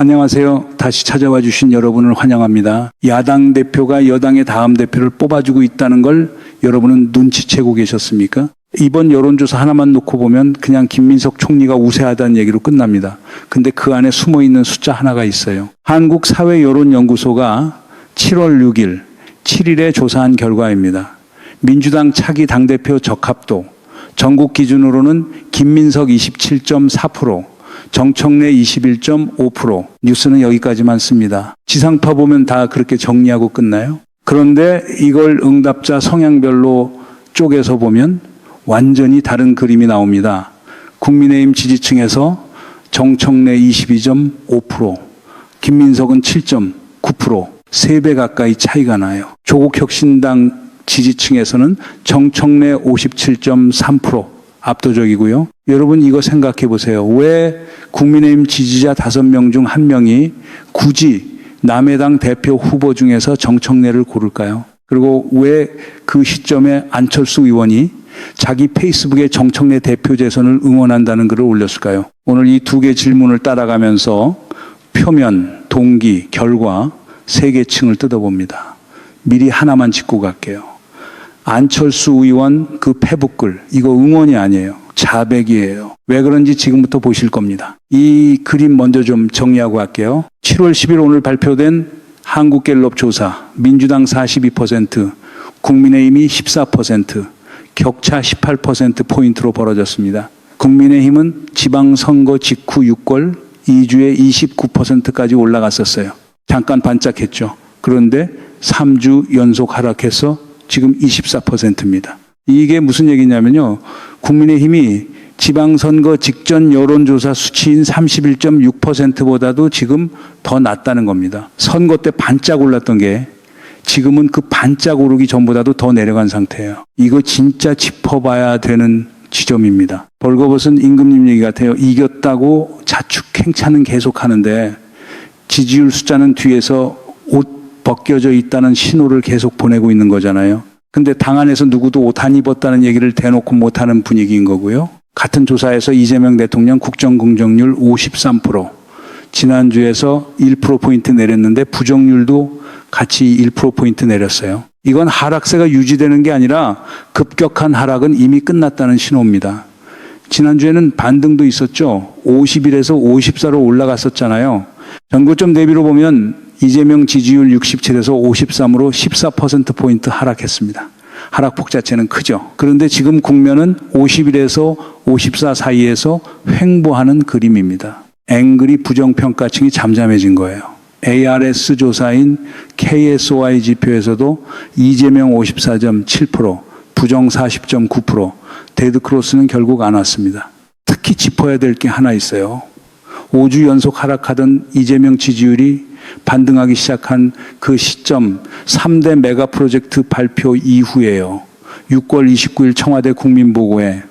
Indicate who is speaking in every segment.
Speaker 1: 안녕하세요. 다시 찾아와 주신 여러분을 환영합니다. 야당 대표가 여당의 다음 대표를 뽑아주고 있다는 걸 여러분은 눈치채고 계셨습니까? 이번 여론조사 하나만 놓고 보면 그냥 김민석 총리가 우세하다는 얘기로 끝납니다. 근데 그 안에 숨어있는 숫자 하나가 있어요. 한국사회여론연구소가 7월 6일, 7일에 조사한 결과입니다. 민주당 차기 당대표 적합도, 전국 기준으로는 김민석 27.4%, 정청래 21.5%, 뉴스는 여기까지만 씁니다. 지상파 보면 다 그렇게 정리하고 끝나요? 그런데 이걸 응답자 성향별로 쪼개서 보면 완전히 다른 그림이 나옵니다. 국민의힘 지지층에서 정청래 22.5%, 김민석은 7.9%, 3배 가까이 차이가 나요. 조국혁신당 지지층에서는 정청래 57.3% 압도적이고요. 여러분 이거 생각해 보세요. 왜 국민의힘 지지자 5명 중 1명이 굳이 남해당 대표 후보 중에서 정청래를 고를까요? 그리고 왜 그 시점에 안철수 의원이 자기 페이스북에 정청래 대표 재선을 응원한다는 글을 올렸을까요? 오늘 이 두 개 질문을 따라가면서 표면, 동기, 결과 3개 층을 뜯어봅니다. 미리 하나만 짚고 갈게요. 안철수 의원 그 페북글, 이거 응원이 아니에요. 자백이에요. 왜 그런지 지금부터 보실 겁니다. 이 그림 먼저 좀 정리하고 갈게요. 7월 10일 오늘 발표된 한국갤럽 조사, 민주당 42%, 국민의힘이 14%, 격차 18%포인트로 벌어졌습니다. 국민의힘은 지방선거 직후 6월 2주에 29%까지 올라갔었어요. 잠깐 반짝했죠. 그런데 3주 연속 하락해서 지금 24%입니다. 이게 무슨 얘기냐면요. 국민의힘이 지방선거 직전 여론조사 수치인 31.6%보다도 지금 더 낮다는 겁니다. 선거 때 반짝 올랐던 게 지금은 그 반짝 오르기 전보다도 더 내려간 상태예요. 이거 진짜 짚어봐야 되는 지점입니다. 벌거벗은 임금님 얘기 같아요. 이겼다고 자축 행차는 계속하는데 지지율 숫자는 뒤에서 옷 벗겨져 있다는 신호를 계속 보내고 있는 거잖아요. 근데 당 안에서 누구도 옷 안 입었다는 얘기를 대놓고 못하는 분위기인 거고요. 같은 조사에서 이재명 대통령 국정 긍정률 53%, 지난주에서 1%포인트 내렸는데 부정률도 같이 1%포인트 내렸어요. 이건 하락세가 유지되는 게 아니라 급격한 하락은 이미 끝났다는 신호입니다. 지난주에는 반등도 있었죠. 51에서 54로 올라갔었잖아요. 전고점 대비로 보면 이재명 지지율 67에서 53으로 14%포인트 하락했습니다. 하락폭 자체는 크죠. 그런데 지금 국면은 51에서 54 사이에서 횡보하는 그림입니다. 앵그리 부정평가층이 잠잠해진 거예요. ARS 조사인 KSOI 지표에서도 이재명 54.7%, 부정 40.9%, 데드크로스는 결국 안 왔습니다. 특히 짚어야 될 게 하나 있어요. 5주 연속 하락하던 이재명 지지율이 반등하기 시작한 그 시점 3대 메가 프로젝트 발표 이후에요. 6월 29일 청와대 국민보고회,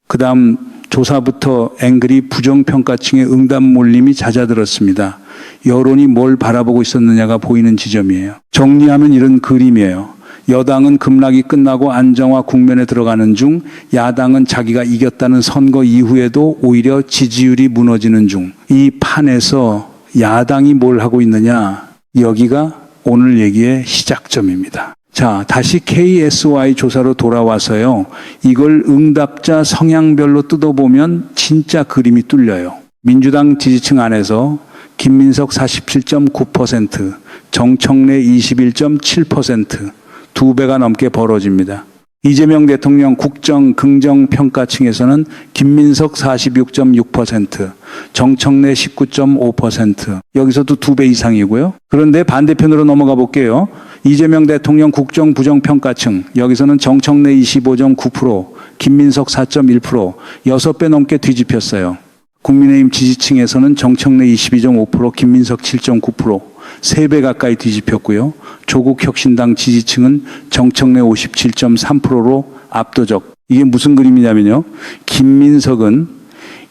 Speaker 1: 그 다음 조사부터 앵그리 부정평가층의 응답 몰림이 잦아들었습니다. 여론이 뭘 바라보고 있었느냐가 보이는 지점이에요. 정리하면 이런 그림이에요. 여당은 급락이 끝나고 안정화 국면에 들어가는 중, 야당은 자기가 이겼다는 선거 이후에도 오히려 지지율이 무너지는 중. 이 판에서 야당이 뭘 하고 있느냐, 여기가 오늘 얘기의 시작점입니다. 자, 다시 KSY 조사로 돌아와서요. 이걸 응답자 성향별로 뜯어보면 진짜 그림이 뚫려요. 민주당 지지층 안에서 김민석 47.9%, 정청래 21.7%, 2배가 넘게 벌어집니다. 이재명 대통령 국정 긍정 평가층에서는 김민석 46.6%, 정청래 19.5%, 여기서도 2배 이상이고요. 그런데 반대편으로 넘어가 볼게요. 이재명 대통령 국정 부정 평가층, 여기서는 정청래 25.9%, 김민석 4.1%, 6배 넘게 뒤집혔어요. 국민의힘 지지층에서는 정청래 22.5%, 김민석 7.9%, 3배 가까이 뒤집혔고요. 조국혁신당 지지층은 정청래 57.3%로 압도적. 이게 무슨 그림이냐면요. 김민석은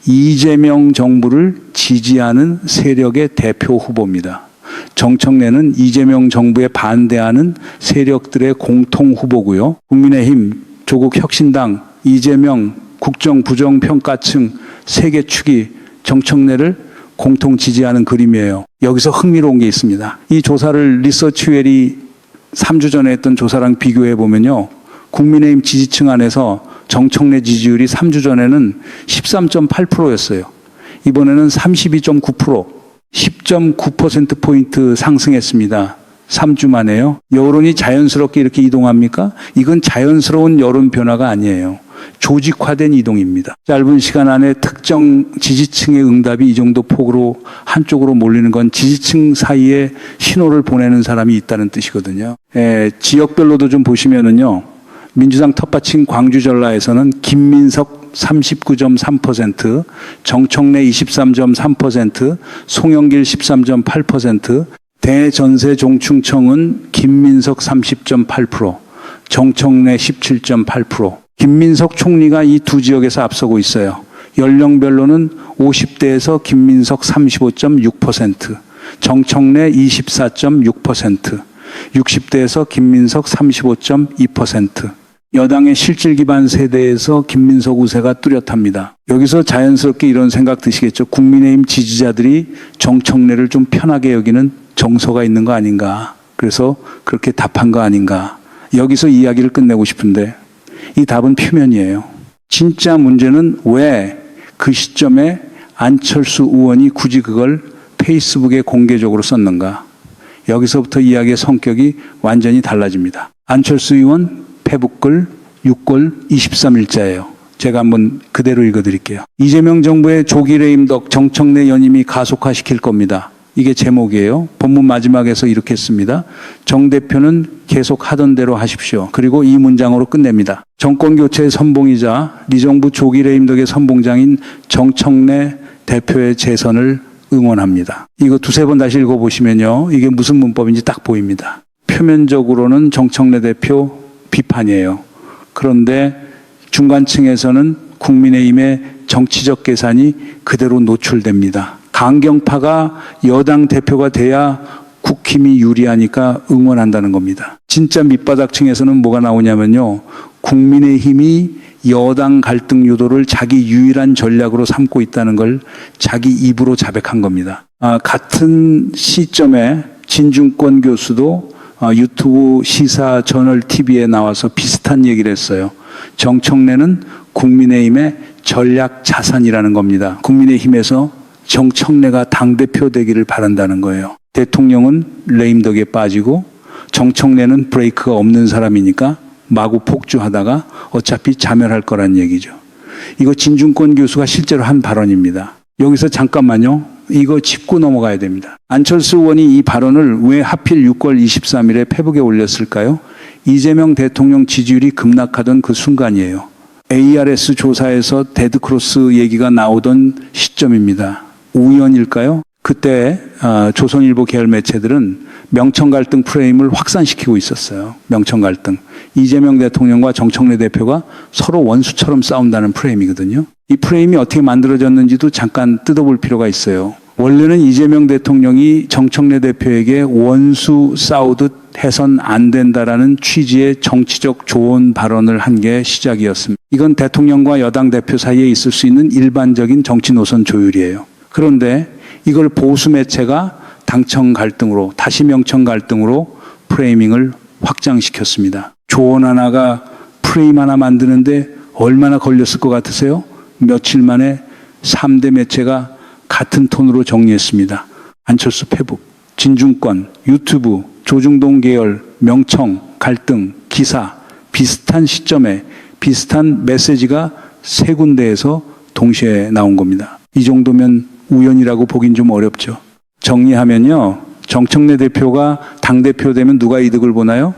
Speaker 1: 이재명 정부를 지지하는 세력의 대표 후보입니다. 정청래는 이재명 정부에 반대하는 세력들의 공통 후보고요. 국민의힘, 조국혁신당, 이재명, 국정 부정평가층 3개 축이 정청래를 공통 지지하는 그림이에요. 여기서 흥미로운 게 있습니다. 이 조사를 리서치웰이 3주 전에 했던 조사랑 비교해 보면요. 국민의힘 지지층 안에서 정청래 지지율이 3주 전에는 13.8%였어요. 이번에는 32.9%, 10.9%포인트 상승했습니다. 3주 만에요. 여론이 자연스럽게 이렇게 이동합니까? 이건 자연스러운 여론 변화가 아니에요. 조직화된 이동입니다. 짧은 시간 안에 특정 지지층의 응답이 이 정도 폭으로 한쪽으로 몰리는 건 지지층 사이에 신호를 보내는 사람이 있다는 뜻이거든요. 지역별로도 좀 보시면은요. 민주당 텃밭인 광주 전라에서는 김민석 39.3%, 정청래 23.3%, 송영길 13.8%, 대전세 종충청은 김민석 30.8%, 정청래 17.8%. 김민석 총리가 이 두 지역에서 앞서고 있어요. 연령별로는 50대에서 김민석 35.6%, 정청래 24.6%, 60대에서 김민석 35.2%. 여당의 실질 기반 세대에서 김민석 우세가 뚜렷합니다. 여기서 자연스럽게 이런 생각 드시겠죠. 국민의힘 지지자들이 정청래를 좀 편하게 여기는 정서가 있는 거 아닌가. 그래서 그렇게 답한 거 아닌가. 여기서 이야기를 끝내고 싶은데 이 답은 표면이에요. 진짜 문제는 왜 그 시점에 안철수 의원이 굳이 그걸 페이스북에 공개적으로 썼는가. 여기서부터 이야기의 성격이 완전히 달라집니다. 안철수 의원 페북글 6월 23일자예요. 제가 한번 그대로 읽어드릴게요. 이재명 정부의 조기 레임덕 정청래 연임이 가속화시킬 겁니다. 이게 제목이에요. 본문 마지막에서 이렇게 했습니다. 정 대표는 계속 하던 대로 하십시오. 그리고 이 문장으로 끝냅니다. 정권교체의 선봉이자 리 정부 조기 레임덕의 선봉장인 정청래 대표의 재선을 응원합니다. 이거 두세 번 다시 읽어보시면요. 이게 무슨 문법인지 딱 보입니다. 표면적으로는 정청래 대표 비판이에요. 그런데 중간층에서는 국민의힘의 정치적 계산이 그대로 노출됩니다. 강경파가 여당 대표가 돼야 국힘이 유리하니까 응원한다는 겁니다. 진짜 밑바닥층에서는 뭐가 나오냐면요. 국민의힘이 여당 갈등 유도를 자기 유일한 전략으로 삼고 있다는 걸 자기 입으로 자백한 겁니다. 같은 시점에 진중권 교수도 유튜브 시사 저널 TV에 나와서 비슷한 얘기를 했어요. 정청래는 국민의힘의 전략 자산이라는 겁니다. 국민의힘에서 정청래가 당대표 되기를 바란다는 거예요. 대통령은 레임덕에 빠지고 정청래는 브레이크가 없는 사람이니까 마구 폭주하다가 어차피 자멸할 거란 얘기죠. 이거 진중권 교수가 실제로 한 발언입니다. 여기서 잠깐만요. 이거 짚고 넘어가야 됩니다. 안철수 의원이 이 발언을 왜 하필 6월 23일에 페북에 올렸을까요? 이재명 대통령 지지율이 급락하던 그 순간이에요. ARS 조사에서 데드크로스 얘기가 나오던 시점입니다. 우연일까요? 그때 조선일보 계열 매체들은 명청 갈등 프레임을 확산시키고 있었어요. 명청 갈등. 이재명 대통령과 정청래 대표가 서로 원수처럼 싸운다는 프레임이거든요. 이 프레임이 어떻게 만들어졌는지도 잠깐 뜯어볼 필요가 있어요. 원래는 이재명 대통령이 정청래 대표에게 원수 싸우듯 해선 안 된다라는 취지의 정치적 조언 발언을 한 게 시작이었습니다. 이건 대통령과 여당 대표 사이에 있을 수 있는 일반적인 정치 노선 조율이에요. 그런데 이걸 보수 매체가 당청 갈등으로 다시 명청 갈등으로 프레이밍을 확장시켰습니다. 조언 하나가 프레임 하나 만드는데 얼마나 걸렸을 것 같으세요? 며칠 만에 3대 매체가 같은 톤으로 정리했습니다. 안철수 페북, 진중권, 유튜브, 조중동 계열, 명청, 갈등, 기사, 비슷한 시점에 비슷한 메시지가 세 군데에서 동시에 나온 겁니다. 이 정도면 우연이라고 보긴 좀 어렵죠. 정리하면요. 정청래 대표가 당대표 되면 누가 이득을 보나요?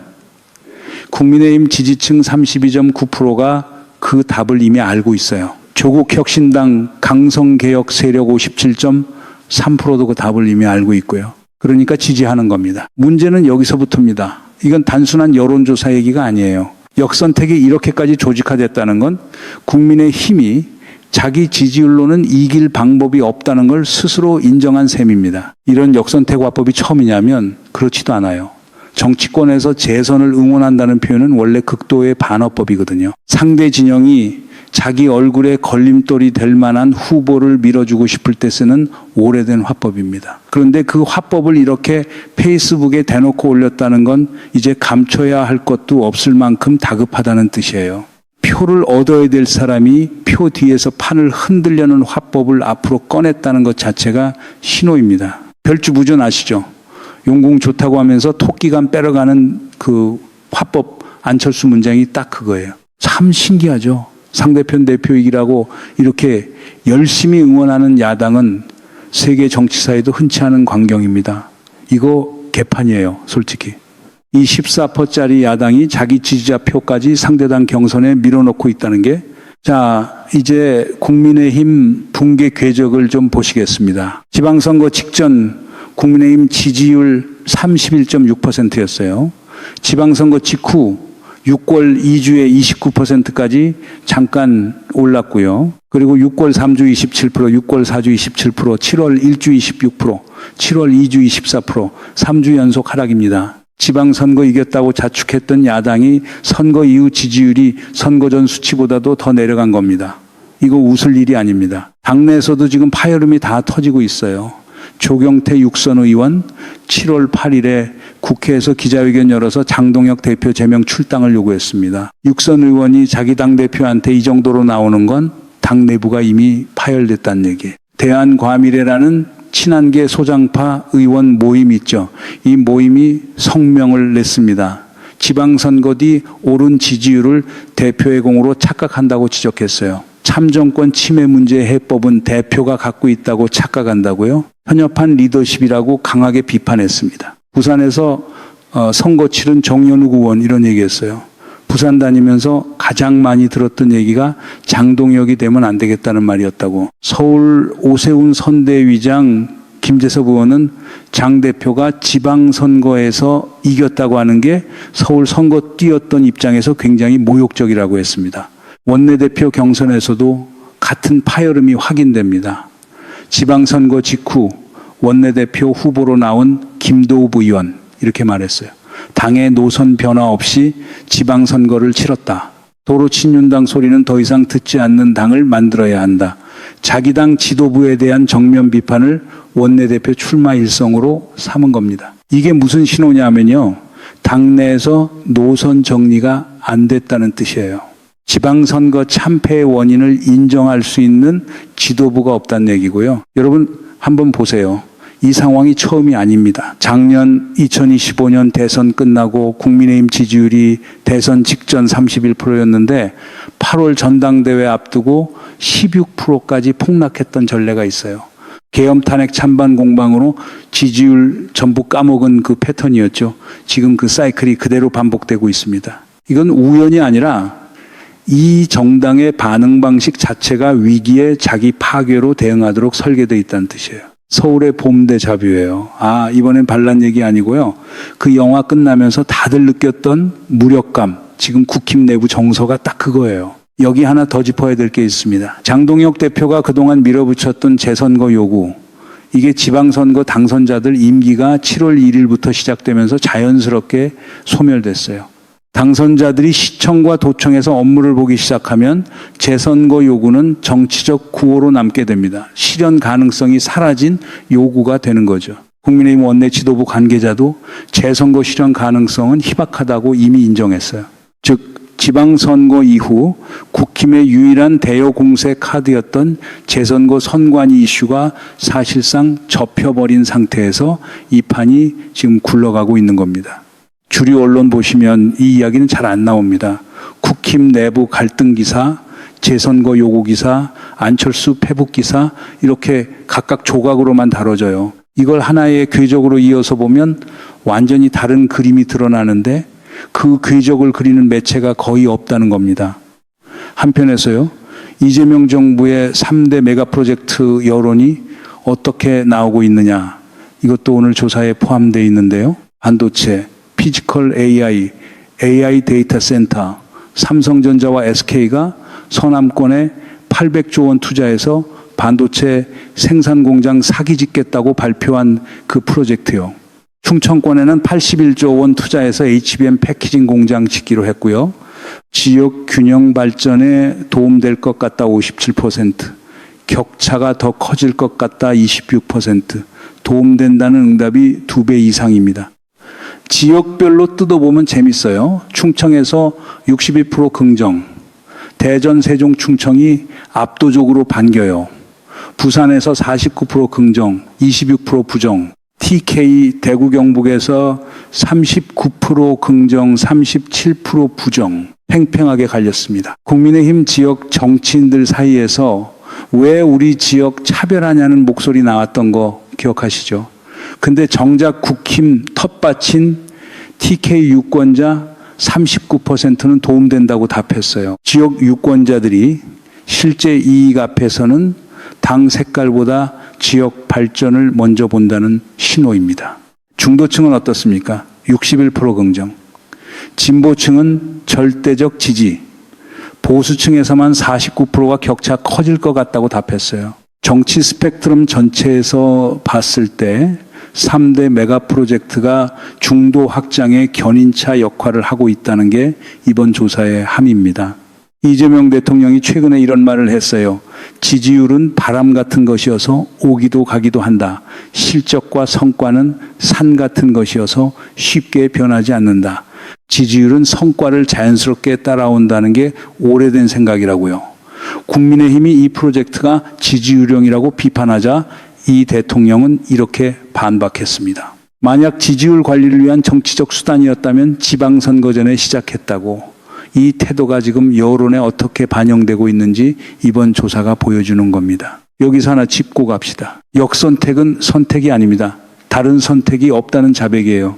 Speaker 1: 국민의힘 지지층 32.9%가 그 답을 이미 알고 있어요. 조국혁신당 강성개혁 세력 57.3%도 그 답을 이미 알고 있고요. 그러니까 지지하는 겁니다. 문제는 여기서부터입니다. 이건 단순한 여론조사 얘기가 아니에요. 역선택이 이렇게까지 조직화됐다는 건 국민의힘이 자기 지지율로는 이길 방법이 없다는 걸 스스로 인정한 셈입니다. 이런 역선택 화법이 처음이냐면 그렇지도 않아요. 정치권에서 재선을 응원한다는 표현은 원래 극도의 반어법이거든요. 상대 진영이 자기 얼굴에 걸림돌이 될 만한 후보를 밀어주고 싶을 때 쓰는 오래된 화법입니다. 그런데 그 화법을 이렇게 페이스북에 대놓고 올렸다는 건 이제 감춰야 할 것도 없을 만큼 다급하다는 뜻이에요. 표를 얻어야 될 사람이 표 뒤에서 판을 흔들려는 화법을 앞으로 꺼냈다는 것 자체가 신호입니다. 별주부전 아시죠? 용궁 좋다고 하면서 토끼간 빼러가는 그 화법 안철수 문장이 딱 그거예요. 참 신기하죠. 상대편 대표이기라고 이렇게 열심히 응원하는 야당은 세계 정치사에도 흔치 않은 광경입니다. 이거 개판이에요, 솔직히. 이 14%짜리 야당이 자기 지지자 표까지 상대당 경선에 밀어넣고 있다는 게, 자, 이제 국민의힘 붕괴 궤적을 좀 보시겠습니다. 지방선거 직전 국민의힘 지지율 31.6%였어요. 지방선거 직후 6월 2주에 29%까지 잠깐 올랐고요. 그리고 6월 3주 27%, 6월 4주 27%, 7월 1주 26%, 7월 2주 24%, 3주 연속 하락입니다. 지방선거 이겼다고 자축했던 야당이 선거 이후 지지율이 선거 전 수치보다도 더 내려간 겁니다. 이거 웃을 일이 아닙니다. 당내에서도 지금 파열음이 다 터지고 있어요. 조경태 육선 의원 7월 8일에 국회에서 기자회견 열어서 장동혁 대표 제명 출당을 요구했습니다. 육선 의원이 자기 당대표한테 이 정도로 나오는 건 당 내부가 이미 파열됐다는 얘기. 대한과미래라는 친한계 소장파 의원 모임이 있죠. 이 모임이 성명을 냈습니다. 지방선거 뒤 오른 지지율을 대표의 공으로 착각한다고 지적했어요. 참정권 침해 문제 해법은 대표가 갖고 있다고 착각한다고요? 편협한 리더십이라고 강하게 비판했습니다. 부산에서 선거 치른 정연욱 의원 이런 얘기했어요. 부산 다니면서 가장 많이 들었던 얘기가 장동혁이 되면 안 되겠다는 말이었다고. 서울 오세훈 선대위장 김재섭 의원은 장 대표가 지방선거에서 이겼다고 하는 게 서울 선거 뛰었던 입장에서 굉장히 모욕적이라고 했습니다. 원내대표 경선에서도 같은 파열음이 확인됩니다. 지방선거 직후 원내대표 후보로 나온 김도읍 의원 이렇게 말했어요. 당의 노선 변화 없이 지방선거를 치렀다. 도로 친윤당 소리는 더 이상 듣지 않는 당을 만들어야 한다. 자기 당 지도부에 대한 정면 비판을 원내대표 출마 일성으로 삼은 겁니다. 이게 무슨 신호냐면요. 당내에서 노선 정리가 안 됐다는 뜻이에요. 지방선거 참패의 원인을 인정할 수 있는 지도부가 없다는 얘기고요. 여러분 한번 보세요. 이 상황이 처음이 아닙니다. 작년 2025년 대선 끝나고 국민의힘 지지율이 대선 직전 31%였는데 8월 전당대회 앞두고 16%까지 폭락했던 전례가 있어요. 계엄 탄핵 찬반 공방으로 지지율 전부 까먹은 그 패턴이었죠. 지금 그 사이클이 그대로 반복되고 있습니다. 이건 우연이 아니라 이 정당의 반응 방식 자체가 위기에 자기 파괴로 대응하도록 설계되어 있다는 뜻이에요. 서울의 봄 데자뷰예요. 아, 이번엔 반란 얘기 아니고요. 그 영화 끝나면서 다들 느꼈던 무력감, 지금 국힘 내부 정서가 딱 그거예요. 여기 하나 더 짚어야 될 게 있습니다. 장동혁 대표가 그동안 밀어붙였던 재선거 요구, 이게 지방선거 당선자들 임기가 7월 1일부터 시작되면서 자연스럽게 소멸됐어요. 당선자들이 시청과 도청에서 업무를 보기 시작하면 재선거 요구는 정치적 구호로 남게 됩니다. 실현 가능성이 사라진 요구가 되는 거죠. 국민의힘 원내 지도부 관계자도 재선거 실현 가능성은 희박하다고 이미 인정했어요. 즉 지방선거 이후 국힘의 유일한 대여 공세 카드였던 재선거 선관위 이슈가 사실상 접혀버린 상태에서 이 판이 지금 굴러가고 있는 겁니다. 주류 언론 보시면 이 이야기는 잘 안 나옵니다. 국힘 내부 갈등 기사, 재선거 요구 기사, 안철수 패북 기사 이렇게 각각 조각으로만 다뤄져요. 이걸 하나의 궤적으로 이어서 보면 완전히 다른 그림이 드러나는데 그 궤적을 그리는 매체가 거의 없다는 겁니다. 한편에서요. 이재명 정부의 3대 메가 프로젝트 여론이 어떻게 나오고 있느냐. 이것도 오늘 조사에 포함되어 있는데요. 반도체, 피지컬 AI, AI 데이터 센터, 삼성전자와 SK가 서남권에 800조 원 투자해서 반도체 생산 공장 사기 짓겠다고 발표한 그 프로젝트요. 충청권에는 81조 원 투자해서 HBM 패키징 공장 짓기로 했고요. 지역 균형 발전에 도움될 것 같다 57%, 격차가 더 커질 것 같다 26%, 도움된다는 응답이 2배 이상입니다. 지역별로 뜯어보면 재밌어요. 충청에서 62% 긍정, 대전, 세종, 충청이 압도적으로 반겨요. 부산에서 49% 긍정, 26% 부정, TK 대구 경북에서 39% 긍정, 37% 부정, 팽팽하게 갈렸습니다. 국민의힘 지역 정치인들 사이에서 왜 우리 지역 차별하냐는 목소리 나왔던 거 기억하시죠? 근데 정작 국힘 텃밭인 TK 유권자 39%는 도움된다고 답했어요. 지역 유권자들이 실제 이익 앞에서는 당 색깔보다 지역 발전을 먼저 본다는 신호입니다. 중도층은 어떻습니까? 61% 긍정. 진보층은 절대적 지지. 보수층에서만 49%가 격차 커질 것 같다고 답했어요. 정치 스펙트럼 전체에서 봤을 때 3대 메가 프로젝트가 중도 확장의 견인차 역할을 하고 있다는 게 이번 조사의 함의입니다. 이재명 대통령이 최근에 이런 말을 했어요. 지지율은 바람 같은 것이어서 오기도 가기도 한다. 실적과 성과는 산 같은 것이어서 쉽게 변하지 않는다. 지지율은 성과를 자연스럽게 따라온다는 게 오래된 생각이라고요. 국민의힘이 이 프로젝트가 지지율형이라고 비판하자 이 대통령은 이렇게 반박했습니다. 만약 지지율 관리를 위한 정치적 수단이었다면 지방선거 전에 시작했다고. 이 태도가 지금 여론에 어떻게 반영되고 있는지 이번 조사가 보여주는 겁니다. 여기서 하나 짚고 갑시다. 역선택은 선택이 아닙니다. 다른 선택이 없다는 자백이에요.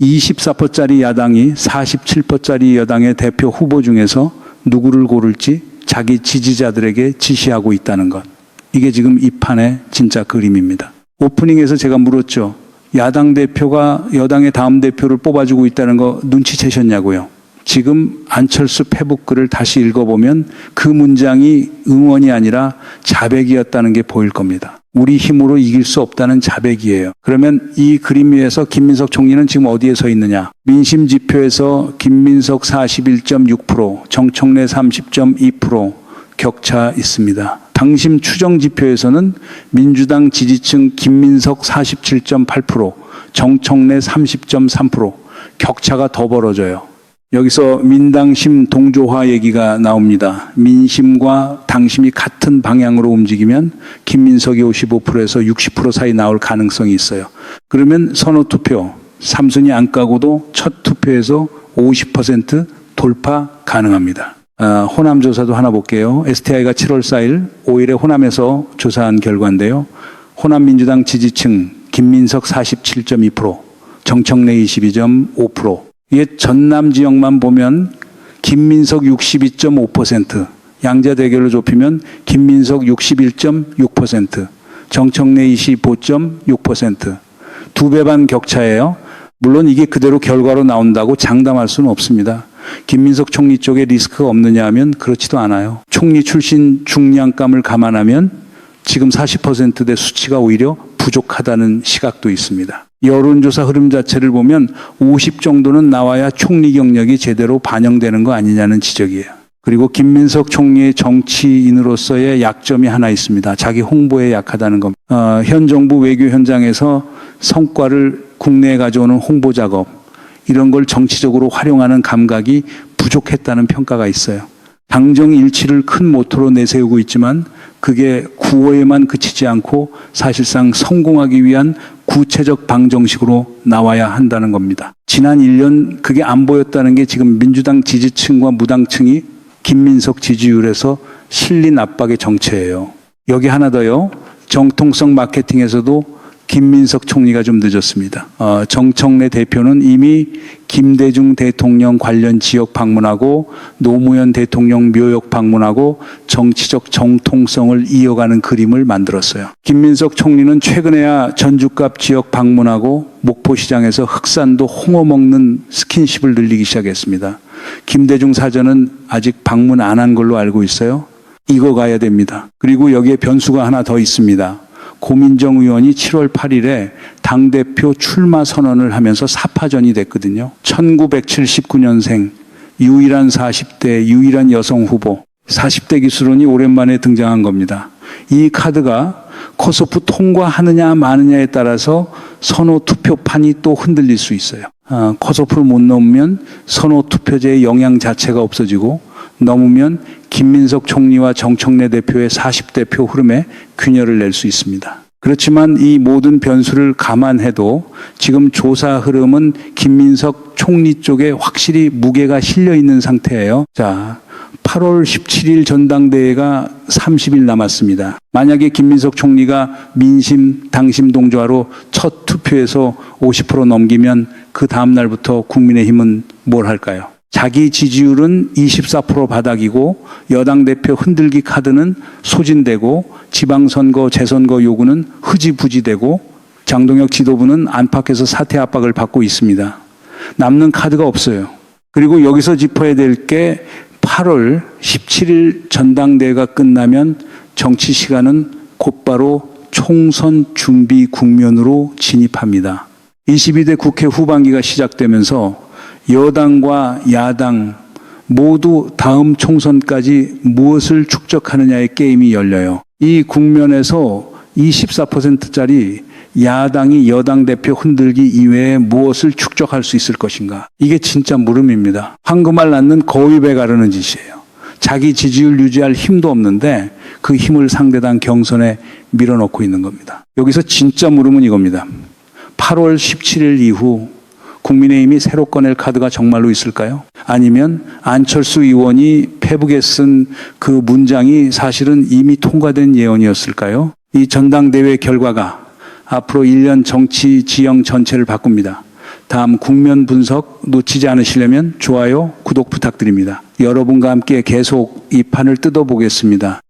Speaker 1: 24%짜리 야당이 47%짜리 여당의 대표 후보 중에서 누구를 고를지 자기 지지자들에게 지시하고 있다는 것. 이게 지금 이 판의 진짜 그림입니다. 오프닝에서 제가 물었죠. 야당 대표가 여당의 다음 대표를 뽑아주고 있다는 거 눈치채셨냐고요. 지금 안철수 페북글을 다시 읽어보면 그 문장이 응원이 아니라 자백이었다는 게 보일 겁니다. 우리 힘으로 이길 수 없다는 자백이에요. 그러면 이 그림 위에서 김민석 총리는 지금 어디에 서 있느냐? 민심 지표에서 김민석 41.6%, 정청래 30.2% 격차 있습니다. 당심 추정 지표에서는 민주당 지지층 김민석 47.8%, 정청래 30.3% 격차가 더 벌어져요. 여기서 민당심 동조화 얘기가 나옵니다. 민심과 당심이 같은 방향으로 움직이면 김민석이 55%에서 60% 사이 나올 가능성이 있어요. 그러면 선호투표, 3순위 안 까고도 첫 투표에서 50% 돌파 가능합니다. 호남 조사도 하나 볼게요. STI가 7월 4일 5일에 호남에서 조사한 결과인데요. 호남 민주당 지지층 김민석 47.2%, 정청래 22.5%, 이게 전남 지역만 보면 김민석 62.5%, 양자 대결로 좁히면 김민석 61.6%, 정청래 25.6%, 2배 반 격차예요. 물론 이게 그대로 결과로 나온다고 장담할 수는 없습니다. 김민석 총리 쪽에 리스크가 없느냐 하면 그렇지도 않아요. 총리 출신 중량감을 감안하면 지금 40%대 수치가 오히려 부족하다는 시각도 있습니다. 여론조사 흐름 자체를 보면 50 정도는 나와야 총리 경력이 제대로 반영되는 거 아니냐는 지적이에요. 그리고 김민석 총리의 정치인으로서의 약점이 하나 있습니다. 자기 홍보에 약하다는 겁니다. 현 정부 외교 현장에서 성과를 국내에 가져오는 홍보 작업, 이런 걸 정치적으로 활용하는 감각이 부족했다는 평가가 있어요. 당정 일치를 큰 모토로 내세우고 있지만 그게 구호에만 그치지 않고 사실상 성공하기 위한 구체적 방정식으로 나와야 한다는 겁니다. 지난 1년 그게 안 보였다는 게 지금 민주당 지지층과 무당층이 김민석 지지율에서 실린 압박의 정체예요. 여기 하나 더요. 정통성 마케팅에서도 김민석 총리가 좀 늦었습니다. 정청래 대표는 이미 김대중 대통령 관련 지역 방문하고 노무현 대통령 묘역 방문하고 정치적 정통성을 이어가는 그림을 만들었어요. 김민석 총리는 최근에야 전주갑 지역 방문하고 목포시장에서 흑산도 홍어 먹는 스킨십을 늘리기 시작했습니다. 김대중 사전은 아직 방문 안 한 걸로 알고 있어요. 이거 가야 됩니다. 그리고 여기에 변수가 하나 더 있습니다. 고민정 의원이 7월 8일에 당대표 출마 선언을 하면서 사파전이 됐거든요. 1979년생 유일한 40대 유일한 여성 후보 40대 기수론이 오랜만에 등장한 겁니다. 이 카드가 코소프 통과하느냐 마느냐에 따라서 선호 투표판이 또 흔들릴 수 있어요. 코소프를 못 넘으면 선호 투표제의 영향 자체가 없어지고 넘으면 김민석 총리와 정청래 대표의 40대 표 흐름에 균열을 낼 수 있습니다. 그렇지만 이 모든 변수를 감안해도 지금 조사 흐름은 김민석 총리 쪽에 확실히 무게가 실려 있는 상태예요. 자, 8월 17일 전당대회가 30일 남았습니다. 만약에 김민석 총리가 민심, 당심 동조하로 첫 투표에서 50% 넘기면 그 다음 날부터 국민의힘은 뭘 할까요? 자기 지지율은 24% 바닥이고 여당 대표 흔들기 카드는 소진되고 지방선거, 재선거 요구는 흐지부지되고 장동혁 지도부는 안팎에서 사퇴 압박을 받고 있습니다. 남는 카드가 없어요. 그리고 여기서 짚어야 될 게 8월 17일 전당대회가 끝나면 정치 시간은 곧바로 총선 준비 국면으로 진입합니다. 22대 국회 후반기가 시작되면서 여당과 야당 모두 다음 총선까지 무엇을 축적하느냐의 게임이 열려요. 이 국면에서 24%짜리 야당이 여당 대표 흔들기 이외에 무엇을 축적할 수 있을 것인가? 이게 진짜 물음입니다. 황금알 낳는 거위배 가르는 짓이에요. 자기 지지율 유지할 힘도 없는데 그 힘을 상대당 경선에 밀어넣고 있는 겁니다. 여기서 진짜 물음은 이겁니다. 8월 17일 이후 국민의힘이 새로 꺼낼 카드가 정말로 있을까요? 아니면 안철수 의원이 페북에 쓴 그 문장이 사실은 이미 통과된 예언이었을까요? 이 전당대회 결과가 앞으로 1년 정치 지형 전체를 바꿉니다. 다음 국면 분석 놓치지 않으시려면 좋아요, 구독 부탁드립니다. 여러분과 함께 계속 이 판을 뜯어보겠습니다.